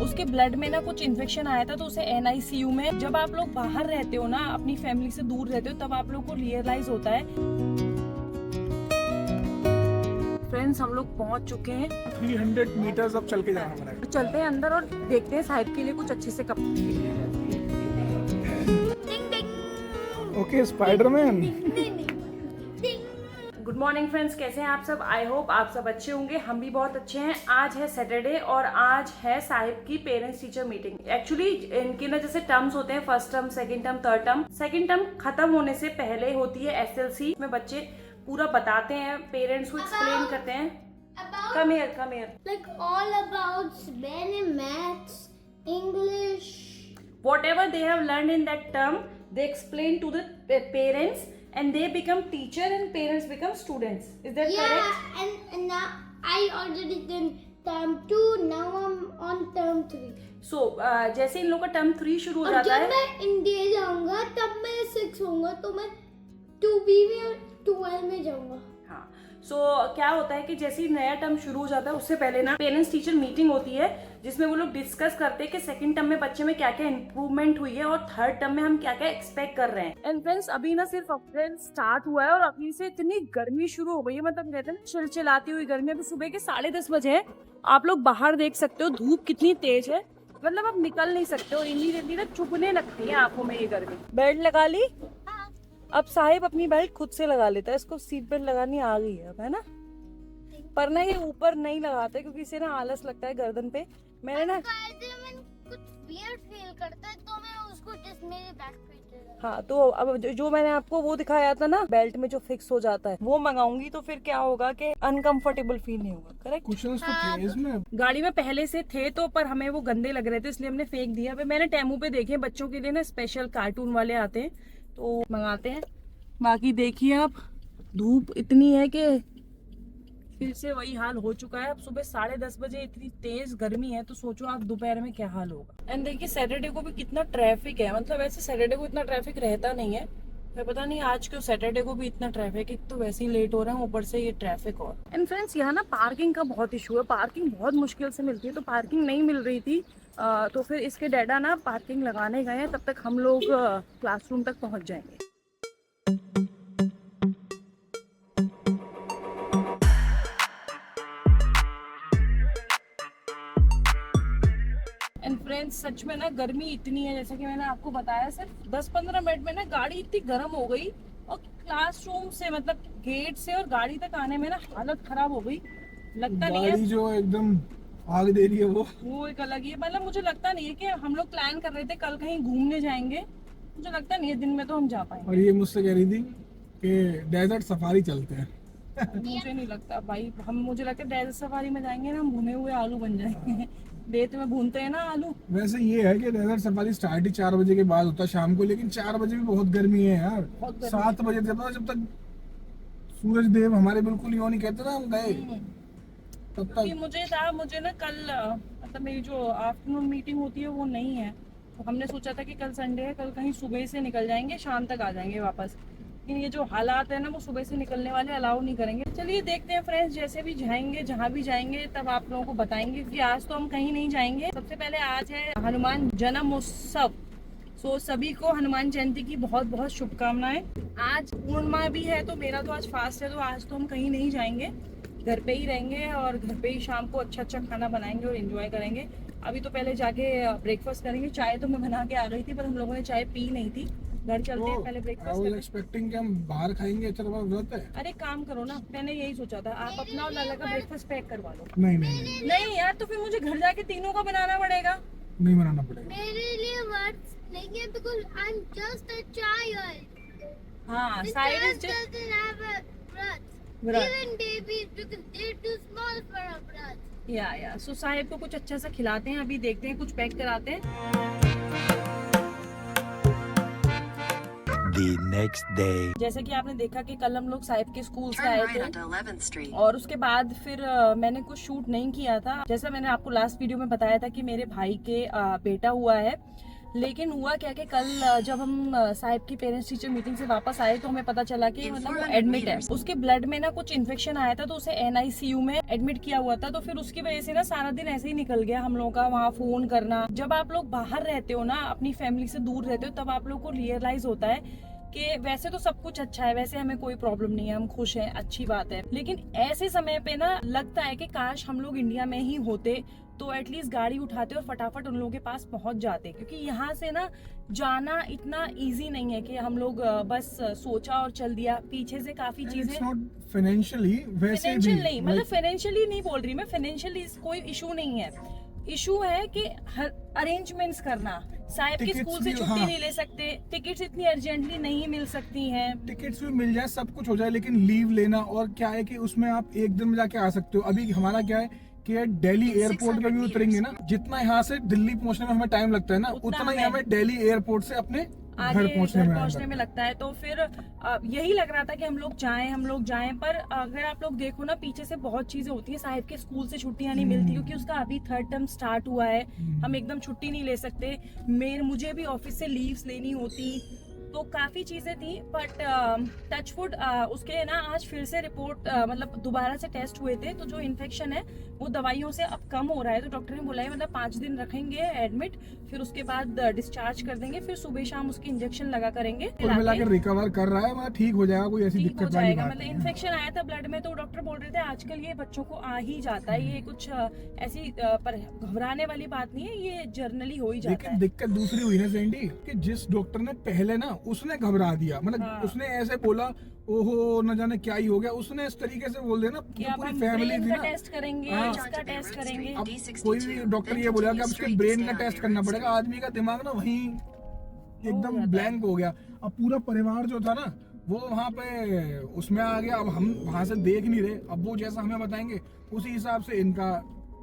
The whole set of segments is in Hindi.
उसके ब्लड में ना कुछ इन्फेक्शन आया था, तो उसे NICU में। जब आप लोग बाहर रहते हो ना, अपनी फैमिली से दूर रहते हो, तब आप लोग को रियलाइज होता है। फ्रेंड्स, हम लोग पहुंच चुके हैं। 300 मीटर्स अब चल के जाना पड़ेगा। चलते हैं अंदर और देखते हैं साहिब के लिए कुछ अच्छे से कपड़े। Okay Spiderman. Good morning friends, कैसे हैं आप सब? आई होप आप सब अच्छे होंगे। हम भी बहुत अच्छे हैं। आज है सैटरडे और आज है साहिब की पेरेंट्स टीचर मीटिंग। एक्चुअली इनके ना जैसे टर्म्स होते हैं, first term, second term, third term. Second term खत्म होने से पहले होती है SLC में। बच्चे पूरा बताते हैं, पेरेंट्स को एक्सप्लेन करते हैं। Come here. Like all about spelling, maths, English. Whatever they have learned in that term, they explain to the parents, and they become teacher, and parents become students. Is that correct? Yeah, and now I already done term 2. Now I'm on term 3. So जैसे इन लोग का टर्म 3 शुरू हो और जाता जब है। मैं इंडिया जाऊंगा तब मैं 6 होऊंगा, तो मैं 2B में और 2L में जाऊंगा। हाँ, सो क्या होता है कि जैसे ही नया टर्म शुरू हो जाता है, उससे पहले ना पेरेंट्स टीचर मीटिंग होती है, जिसमें वो लोग डिस्कस करते हैं कि सेकंड टर्म में बच्चे में क्या क्या इंप्रूवमेंट हुई है और थर्ड टर्म में हम क्या क्या एक्सपेक्ट कर रहे हैं। एंड फ्रेंड्स, अभी ना सिर्फ अप्रैल स्टार्ट हुआ है और अभी से इतनी गर्मी शुरू हो गई है, मतलब कहते हैं चिलचिलाती हुई गर्मी। अभी सुबह के 10:30 बजे है। आप लोग बाहर देख सकते हो धूप कितनी तेज है, मतलब आप निकल नहीं सकते और इमीडिएटली ना चुभने लगती है आंखों में ये गर्मी। बेल्ट लगा ली? अब साहिब अपनी बेल्ट खुद से लगा लेता है। इसको सीट बेल्ट लगानी आ गई है अब, है ना? पर ना ये ऊपर नहीं लगाते क्योंकि इसे ना आलस लगता है गर्दन पे। मैंने ना कुछ weird feel करता है, तो मैं उसको just मेरे बैक पे हाँ, तो अब जो मैंने आपको वो दिखाया था ना, बेल्ट में जो फिक्स हो जाता है, वो मंगाऊंगी। तो फिर क्या होगा कि अनकंफर्टेबल फील नहीं होगा। करेक्ट? कुशन्स तो थे इसमें। गाड़ी में पहले से थे तो, पर हमें वो गंदे लग रहे थे इसलिए हमने फेंक दिया। अभी मैंने टेमू पे देखे बच्चों के लिए ना स्पेशल कार्टून वाले आते हैं, तो मंगाते हैं। बाकी देखिए आप, धूप इतनी है कि फिर से वही हाल हो चुका है। अब सुबह 10:30 बजे इतनी तेज गर्मी है, तो सोचो आप दोपहर में क्या हाल होगा। एंड देखिए सैटरडे को भी कितना ट्रैफिक है, मतलब ऐसे सैटरडे को इतना ट्रैफिक रहता नहीं है, मैं पता नहीं आज क्यों सैटरडे को भी इतना ट्रैफिक है। तो वैसे ही लेट हो रहा है, ऊपर से ये ट्रैफिक। और एंड फ्रेंड्स, यहाँ ना पार्किंग का बहुत इशू है। पार्किंग बहुत मुश्किल से मिलती है, तो पार्किंग नहीं मिल रही थी। तो फिर इसके डैडा ना पार्किंग लगाने गए हैं, तब तक हम लोग क्लासरूम तक पहुंच जाएंगे। एंड फ्रेंड्स, सच में ना गर्मी इतनी है, जैसे कि मैंने आपको बताया, सिर्फ 10-15 मिनट में ना गाड़ी इतनी गर्म हो गई, और क्लासरूम से मतलब गेट से और गाड़ी तक आने में ना हालत खराब हो गई। लगता नहीं गाड़ी है जो एकदम आग दे रही है वो एक अलग ही है। मतलब मुझे लगता नहीं है कि हम लोग प्लान कर रहे थे कल कहीं घूमने जाएंगे, मुझे लगता नहीं है दिन में तो हम जा पाएंगे। और ये मुझसे कह रही थी कि डेजर्ट सफारी चलते हैं। मुझे नहीं लगता भाई, मुझे लगता है डेजर्ट सफारी में जाएंगे ना, भुने हुए आलू बन जाएंगे। रेत में भूनते हैं ना आलू। वैसे ये है कि डेजर्ट सफारी स्टार्ट ही 4 बजे के बाद होता है शाम को, लेकिन 4 बजे भी बहुत गर्मी है यार। 7 बजे जब तक सूरज देव हमारे बिल्कुल यो नहीं कहते ना हम गए, तब तक। मुझे ना कल मतलब मेरी जो आफ्टरनून मीटिंग होती है वो नहीं है, तो हमने सोचा था कि कल संडे है, कल कहीं सुबह से निकल जाएंगे, शाम तक आ जाएंगे वापस। लेकिन ये जो हालात है ना, वो सुबह से निकलने वाले अलाउ नहीं करेंगे। चलिए देखते हैं फ्रेंड्स, जैसे भी जाएंगे, जहाँ भी जाएंगे, तब आप लोगों को बताएंगे, क्योंकि आज तो हम कहीं नहीं जाएंगे। सबसे पहले आज है हनुमान जन्मोत्सव, सो सभी को हनुमान जयंती की बहुत बहुत शुभकामनाएं। आज पूर्णिमा भी है, तो मेरा तो आज फास्ट है, तो आज तो हम कहीं नहीं जाएंगे, घर पे ही रहेंगे और घर पे ही शाम को अच्छा अच्छा खाना बनाएंगे और एंजॉय करेंगे। अभी तो पहले जाके ब्रेकफास्ट करेंगे। चाय तो मैं बना के आ गई थी, पर हम लोगों ने चाय पी नहीं थी। घर चलते हैं पहले ब्रेकफास्ट करें। एक्सपेक्टिंग कि हम बाहर खाएंगे, अच्छा तो व्रत है। अरे काम करो ना, मैंने यही सोचा था, आप अपना और लाला का ब्रेकफास्ट पैक करवा लो। नहीं नहीं यार, तो फिर मुझे घर जाके तीनों का बनाना पड़ेगा। नहीं बनाना पड़ेगा मेरे लिए वर्ड्स नहीं है, because I'm just a child. हाँ, This side child doesn't have a breath. Even babies, because they're too small for a breath. या सो साहिब को कुछ अच्छा सा खिलाते हैं, अभी देखते हैं, कुछ पैक कराते हैं। The next day. जैसे कि आपने देखा कि कल हम लोग साहिब के स्कूल से आए थे, और उसके बाद फिर मैंने कुछ शूट नहीं किया था। जैसा मैंने आपको लास्ट वीडियो में बताया था कि मेरे भाई के बेटा हुआ है, लेकिन हुआ क्या कि कल जब हम साहिब की पेरेंट्स टीचर मीटिंग से वापस आए तो हमें पता चला कि मतलब वो एडमिट है, उसके ब्लड में ना कुछ इन्फेक्शन आया था तो उसे NICU में एडमिट किया हुआ था। तो फिर उसकी वजह से ना सारा दिन ऐसे ही निकल गया हम लोगों का वहाँ फोन करना। जब आप लोग बाहर रहते हो ना, अपनी फैमिली से दूर रहते हो, तब आप लोग को रियलाइज होता है कि वैसे तो सब कुछ अच्छा है, वैसे हमें कोई प्रॉब्लम नहीं है, हम खुश हैं, अच्छी बात है। लेकिन ऐसे समय पे ना लगता है कि काश हम लोग इंडिया में ही होते तो एटलीस्ट गाड़ी उठाते और फटाफट उन लोगों के पास पहुंच जाते, क्योंकि यहाँ से ना जाना इतना इजी नहीं है कि हम लोग बस सोचा और चल दिया। पीछे से काफी चीजें फाइनेंशियली वैसे भी नहीं, मतलब फाइनेंशियली नहीं बोल रही मैं, फाइनेंशियली कोई इशू नहीं है। इशू है कि अरेंजमेंट्स करना, साहिब की स्कूल से छुट्टी नहीं ले सकते, टिकट्स इतनी अर्जेंटली नहीं मिल सकती हैं। टिकट्स भी मिल जाए, सब कुछ हो जाए, लेकिन लीव लेना, और क्या है कि उसमें आप एक दिन में जाके आ सकते हो। अभी हमारा क्या है कि दिल्ली एयरपोर्ट पे भी उतरेंगे ना, जितना यहाँ से दिल्ली पहुंचने में हमें टाइम लगता है ना, उतना ही हमें दिल्ली एयरपोर्ट से अपने घर पहुंचने में लगता है। तो फिर यही लग रहा था कि हम लोग जाएं, पर अगर आप लोग देखो ना, पीछे से बहुत चीजें होती है। साहिब के स्कूल से छुट्टियां नहीं मिलती क्योंकि उसका अभी 3rd टर्म स्टार्ट हुआ है, हम एकदम छुट्टी नहीं ले सकते। मुझे भी ऑफिस से लीव्स लेनी होती, तो काफी चीजें थी। बट टचवुड उसके ना आज फिर से रिपोर्ट मतलब दोबारा से टेस्ट हुए थे, तो जो इन्फेक्शन है वो दवाइयों से अब कम हो रहा है। तो डॉक्टर ने बोला है मतलब 5 दिन रखेंगे एडमिट, फिर उसके बाद डिस्चार्ज कर देंगे, फिर सुबह शाम उसके इंजेक्शन लगा करेंगे। कुल मिलाकर रिकवर कर रहा है, मतलब ठीक हो जाएगा, कोई ऐसी दिक्कत वाली बात मतलब इन्फेक्शन आया था ब्लड में, तो डॉक्टर बोल रहे थे आजकल ये बच्चों को आ ही जाता है, ये कुछ ऐसी घबराने वाली बात नहीं है, ये जर्नली हो ही जाता है। लेकिन दिक्कत दूसरी हुई ना सैंडी, कि जिस डॉक्टर ने पहले ना, उसने घबरा दिया, मतलब उसने ऐसे बोला ओहो न जाने क्या ही हो गया, उसने इस तरीके से बोल दिया ना, पूरी फैमिली थी ना, टेस्ट करेंगे, इसका टेस्ट करेंगे। अब कोई भी डॉक्टर ये बोला कि अब उसके ब्रेन का टेस्ट करना पड़ेगा, आदमी का दिमाग ना वहीं एकदम ब्लैंक हो गया। अब पूरा परिवार जो था ना वो वहाँ पे उसमें आ गया। अब हम वहाँ से देख नहीं रहे, अब वो जैसा हमें बताएंगे उसी हिसाब से इनका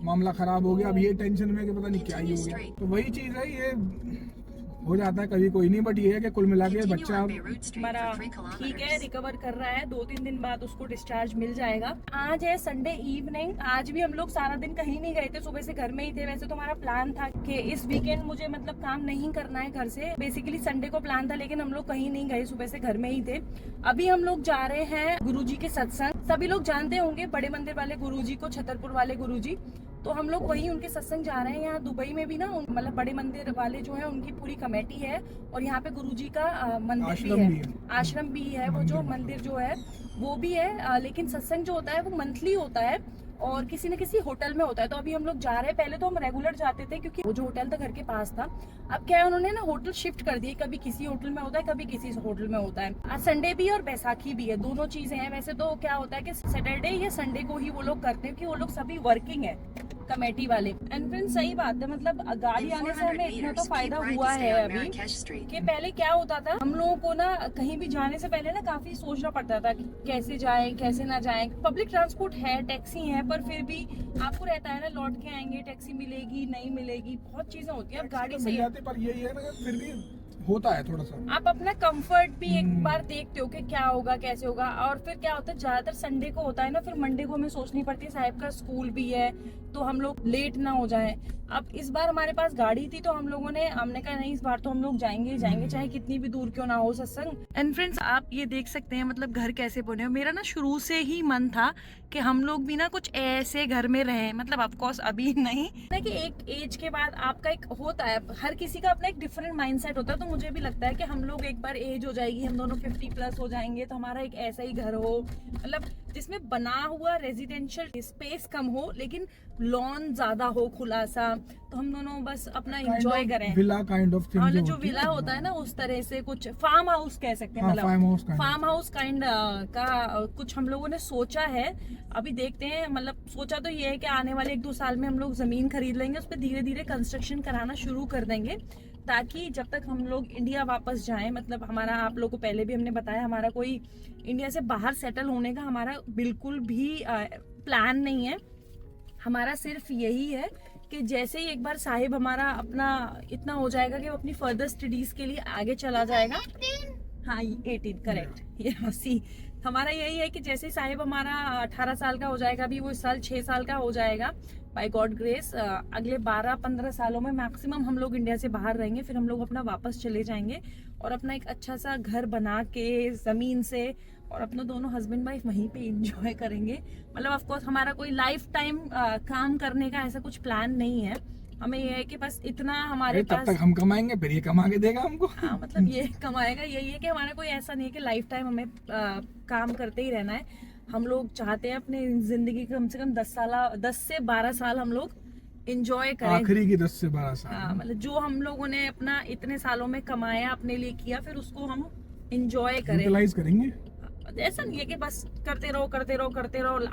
मामला खराब हो गया। अब ये टेंशन में कि पता नहीं क्या ही हो गया। तो वही चीज है, ये हो जाता है कभी, कोई नहीं, बट ये है कि कुल मिला के बच्चा हमारा ठीक है, रिकवर कर रहा है। 2-3 दिन बाद उसको डिस्चार्ज मिल जाएगा। आज है संडे इवनिंग, आज भी हम लोग सारा दिन कहीं नहीं गए थे, सुबह से घर में ही थे। वैसे तो हमारा प्लान था कि इस वीकेंड मुझे मतलब काम नहीं करना है घर से, बेसिकली संडे को प्लान था, लेकिन हम लोग कहीं नहीं गए, सुबह से घर में ही थे। अभी हम लोग जा रहे हैं गुरुजी के सत्संग। सभी लोग जानते होंगे बड़े मंदिर वाले गुरुजी को, छतरपुर वाले गुरुजी, तो हम लोग वही उनके सत्संग जा रहे हैं। यहाँ दुबई में भी ना मतलब बड़े मंदिर वाले जो है उनकी पूरी कमेटी है, और यहाँ पे गुरुजी का मंदिर भी है, आश्रम भी है। वो जो मंदिर जो है वो भी है, लेकिन सत्संग जो होता है वो मंथली होता है और किसी न किसी होटल में होता है। तो अभी हम लोग जा रहे हैं। पहले तो हम रेगुलर जाते थे क्योंकि वो जो होटल था घर के पास था। अब क्या है, उन्होंने ना होटल शिफ्ट कर दिए, कभी किसी होटल में होता है, कभी किसी होटल में होता है। आज संडे भी और बैसाखी भी है, दोनों चीजें हैं। वैसे तो क्या होता है कि सैटरडे या संडे को ही वो लोग करते हैं, कि वो लोग सभी वर्किंग है कमेटी वाले। एंड फ्रेंड्स सही बात है, मतलब गाड़ी आने से हमें इतना तो फायदा हुआ है अभी, कि पहले क्या होता था, हम लोगों को ना कहीं भी जाने से पहले ना काफी सोचना पड़ता था कि कैसे जाएं कैसे ना जाएं। पब्लिक ट्रांसपोर्ट है, टैक्सी है, पर फिर भी आपको रहता है ना लौट के आएंगे, टैक्सी मिलेगी नहीं मिलेगी, बहुत चीजें होती है। अब गाड़ी से पर यही है ना, फिर भी होता है थोड़ा सा, आप अपना कंफर्ट भी एक बार देखते हो कि क्या होगा कैसे होगा। और फिर क्या होता है, ज्यादातर संडे को होता है ना, फिर मंडे को हमें सोचनी पड़ती है, साहिब का स्कूल भी है, तो हम लोग लेट ना हो जाएं। अब इस बार हमारे पास गाड़ी थी, तो हमने कहा नहीं, इस बार तो हम लोग जाएंगे चाहे कितनी भी दूर क्यों ना हो सत्संग। एंड फ्रेंड्स आप ये देख सकते हैं मतलब घर कैसे बने हो। मेरा ना शुरू से ही मन था कि हम लोग भी ना कुछ ऐसे घर में रहे, मतलब ऑफकोर्स अभी नहीं ना, कि एक एज के बाद आपका एक होता है, हर किसी का अपना एक डिफरेंट माइंडसेट होता है। तो मुझे भी लगता है कि हम लोग एक बार एज हो जाएगी, हम दोनों 50+ हो जाएंगे, तो हमारा एक ऐसा ही घर हो, मतलब जिसमें बना हुआ रेजिडेंशियल स्पेस कम हो लेकिन लॉन ज्यादा हो, खुला सा, तो हम दोनों बस अपना एंजॉय करें। विला काइंड ऑफ थिंग जो विला होता है ना, उस तरह से कुछ फार्म हाउस कह सकते हैं, मतलब फार्म हाउस काइंड का कुछ हम लोगों ने सोचा है। अभी देखते हैं, मतलब सोचा तो ये है कि आने वाले 1-2 साल में हम लोग जमीन खरीद लेंगे, उस पर धीरे धीरे कंस्ट्रक्शन कराना शुरू कर देंगे, ताकि जब तक हम लोग इंडिया वापस जाएं, मतलब हमारा, आप लोगों को पहले भी हमने बताया, हमारा कोई इंडिया से बाहर सेटल होने का हमारा बिल्कुल भी प्लान नहीं है। हमारा सिर्फ यही है कि जैसे ही एक बार साहिब हमारा अपना इतना हो जाएगा कि वो अपनी फर्दर स्टडीज के लिए आगे चला जाएगा, हाँ 18 करेक्ट, ये 80, हमारा यही है कि जैसे ही साहिब हमारा 18 साल का हो जाएगा, अभी वो इस साल 6 साल का हो जाएगा बाय गॉड ग्रेस, अगले 12-15 सालों में मैक्सिमम हम लोग इंडिया से बाहर रहेंगे, फिर हम लोग अपना वापस चले जाएंगे और अपना एक अच्छा सा घर बना के जमीन से, और अपना दोनों हस्बैंड वाइफ वहीं पे एंजॉय करेंगे। मतलब ऑफ कोर्स हमारा कोई लाइफ टाइम काम करने का ऐसा कुछ प्लान नहीं है, हमें ये है कि बस इतना हमारे तब पास, तक हम कमाएंगे, फिर ये कमा के देगा हमको। हाँ मतलब ये कमाएगा, यही है कि हमारा कोई ऐसा नहीं है कि लाइफ टाइम हमें काम करते ही रहना है। हम लोग चाहते हैं अपनी जिंदगी कम से कम 10 से 12 साल हम लोग एंजॉय करें। आखिरी की 10 से 12 साल। हाँ मतलब जो हम लोगों ने अपना इतने सालों में कमाया, अपने लिए किया, फिर उसको हम एंजॉय करें। यूटिलाइज करेंगे। ऐसा नहीं है कि बस करते रहो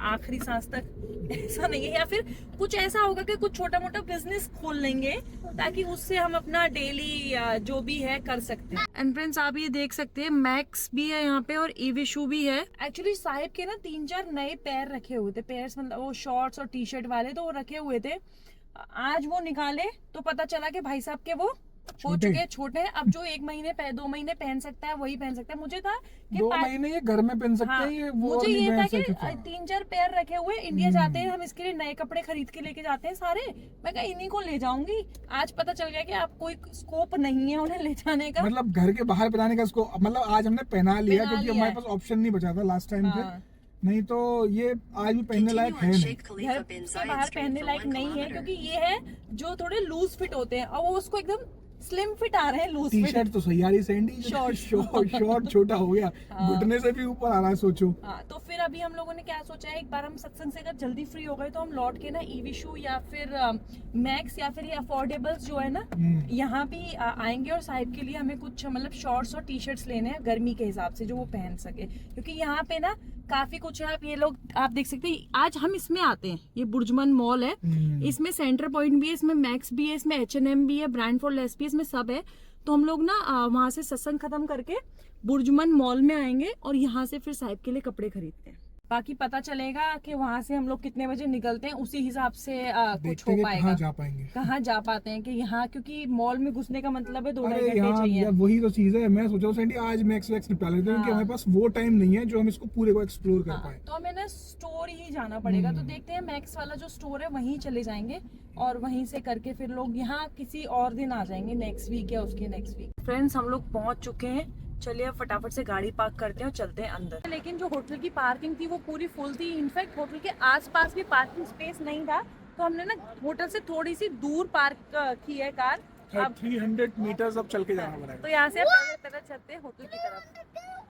आखिरी सांस तक, ऐसा नहीं है। या फिर कुछ ऐसा होगा कि कुछ छोटा मोटा बिजनेस खोल लेंगे ताकि उससे हम अपना डेली जो भी है कर सकते हैं। एंड फ्रेंड्स आप ये देख सकते हैं मैक्स भी है यहाँ पे और ईविशू भी है। एक्चुअली साहिब के ना 3-4 नए पैर रखे हुए थे, पैर्स मतलब वो शॉर्ट्स और टी शर्ट वाले, तो वो रखे हुए थे। आज वो निकाले तो पता चला कि भाई साहब के वो हो चुके हैं छोटे हैं। अब जो 1 महीने 2 महीने पहन सकता है वही पहन सकता है। मुझे था कि 2 महीने ये घर में पहन सकते हाँ, हैं, ये वो मुझे नहीं ये था पहन कि सकते। 3-4 पैर रखे हुए, इंडिया जाते हैं हम इसके लिए नए कपड़े खरीद के लेके जाते हैं सारे, मैं कहा इन्हीं को ले जाऊंगी। आज पता चल गया कि आप कोई स्कोप नहीं है उन्हें ले जाने का। मतलब घर के बाहर पहनाने का इसको, मतलब आज हमने पहना लिया पहना क्योंकि लिया हमारे है। पास ऑप्शन नहीं बचा था लास्ट टाइम पे, हाँ। नहीं तो ये आज भी पहनने लायक है नहीं। घर से बाहर पहनने लायक नहीं है क्योंकि ये है जो थोड़े लूज फिट होते हैं और वो उसको एकदम स्लिम फिट आ रहे हैं, लूज टी फिट। शर्ट तो सही आ रही, सैंडी शॉर्ट छोटा हो गया, घुटने से भी ऊपर आ रहा है, सोचो। हाँ तो फिर अभी हम लोगों ने क्या सोचा है, एक बार हम सत्संग से अगर जल्दी फ्री हो गए तो हम लौट के ना ईविशू या फिर मैक्स या फिर ये अफोर्डेबल्स जो है ना यहाँ भी आएंगे और साहिब के लिए हमें कुछ मतलब शॉर्ट्स और टी शर्ट्स लेने हैं गर्मी के हिसाब से जो वो पहन सके, क्योंकि यहाँ पे ना काफी कुछ है। आप ये लोग आप देख सकते हैं, आज हम इसमें आते हैं, ये बुर्जमन मॉल है, इसमें सेंटर पॉइंट भी है, इसमें मैक्स भी है, इसमें H&M भी है, ब्रांड फॉर लेस भी है, इसमें सब है। तो हम लोग ना वहां से सत्संग खत्म करके बुर्जमन मॉल में आएंगे और यहाँ से फिर साहिब के लिए कपड़े खरीदते हैं। बाकी पता चलेगा कि वहां से हम लोग कितने बजे निकलते हैं, उसी हिसाब से कुछ हो पाएगा, कहाँ जा पाएंगे, कहाँ जा पाते हैं। कि यहाँ क्योंकि मॉल में घुसने का मतलब है 2-2.5 अरे घंटे यहाँ चाहिए। यार वही तो चीज है, मैं सोच रहा हूँ सैंडी आज मैक्स वैक्स निकाल लेते हैं क्योंकि हमारे पास वो टाइम नहीं है जो हम इसको पूरे को एक्सप्लोर कर पाए। तो हमें ना स्टोर ही जाना पड़ेगा, तो देखते हैं मैक्स वाला जो स्टोर है वहीं चले जाएंगे और वहीं से करके फिर लोग यहाँ किसी और दिन आ जाएंगे, नेक्स्ट वीक या उसके नेक्स्ट वीक। फ्रेंड्स हम लोग पहुंच चुके हैं, चलिए अब फटाफट से गाड़ी पार्क करते हैं और चलते हैं अंदर। लेकिन जो होटल की पार्किंग थी वो पूरी फुल थी, इनफैक्ट होटल के आसपास भी पार्किंग स्पेस नहीं था, तो हमने ना होटल से थोड़ी सी दूर पार्क की है कार। अब 300 मीटर्स अब चल के जाना पड़ेगा। तो यहाँ से पैदल चलते हैं होटल की तरफ।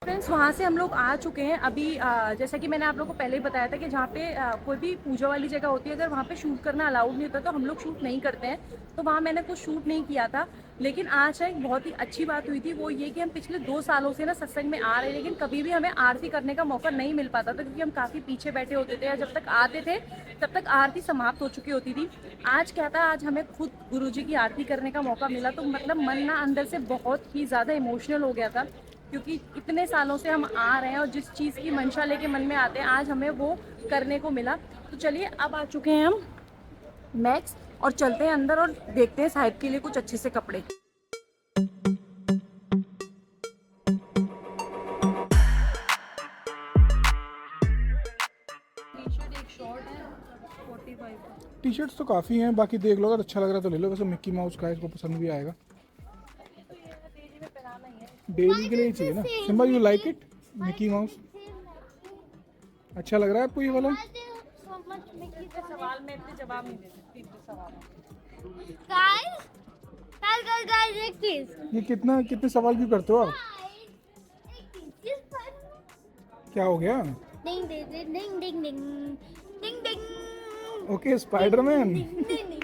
फ्रेंड्स वहाँ से हम लोग आ चुके हैं अभी। जैसा कि मैंने आप लोगों को पहले ही बताया था कि जहाँ पे कोई भी पूजा वाली जगह होती है, अगर वहाँ पे शूट करना अलाउड नहीं होता तो हम लोग शूट नहीं करते हैं, तो वहाँ मैंने कुछ शूट नहीं किया था। लेकिन आज एक बहुत ही अच्छी बात हुई थी, वो ये कि हम पिछले 2 सालों से ना सत्संग में आ रहे हैं, लेकिन कभी भी हमें आरती करने का मौका नहीं मिल पाता था क्योंकि हम काफ़ी पीछे बैठे होते थे, या जब तक आते थे तब तक आरती समाप्त हो चुकी होती थी। आज क्या था, आज हमें खुद गुरुजी की आरती करने का मौका मिला, तो मतलब मन ना अंदर से बहुत ही ज़्यादा इमोशनल हो गया था, क्योंकि इतने सालों से हम आ रहे हैं और जिस चीज़ की मंशा लेके मन में आते हैं आज हमें वो करने को मिला। तो चलिए अब आ चुके हैं हम मैक्स और चलते हैं अंदर और देखते हैं साहिब के लिए कुछ अच्छे से कपड़े। टी-शर्ट एक शॉर्ट है 45 का। टी शर्ट्स तो काफी हैं, बाकी देख लो, अगर अच्छा लग रहा है तो ले लो। वैसे मिक्की माउस का है, इसको पसंद भी आएगा, डेली के लिए ही चाहिए ना। Simba you like it Mickey Mouse? अच्छा लग रहा है आपको ये वाला? सवाल में इतने जवाब नहीं दे सकती, सवाल guys, एक चीज। ये कितने सवाल भी करते हो आप? क्या हो गया? Ding ding ding ding ding ding ding. Okay Spiderman. नहीं नहीं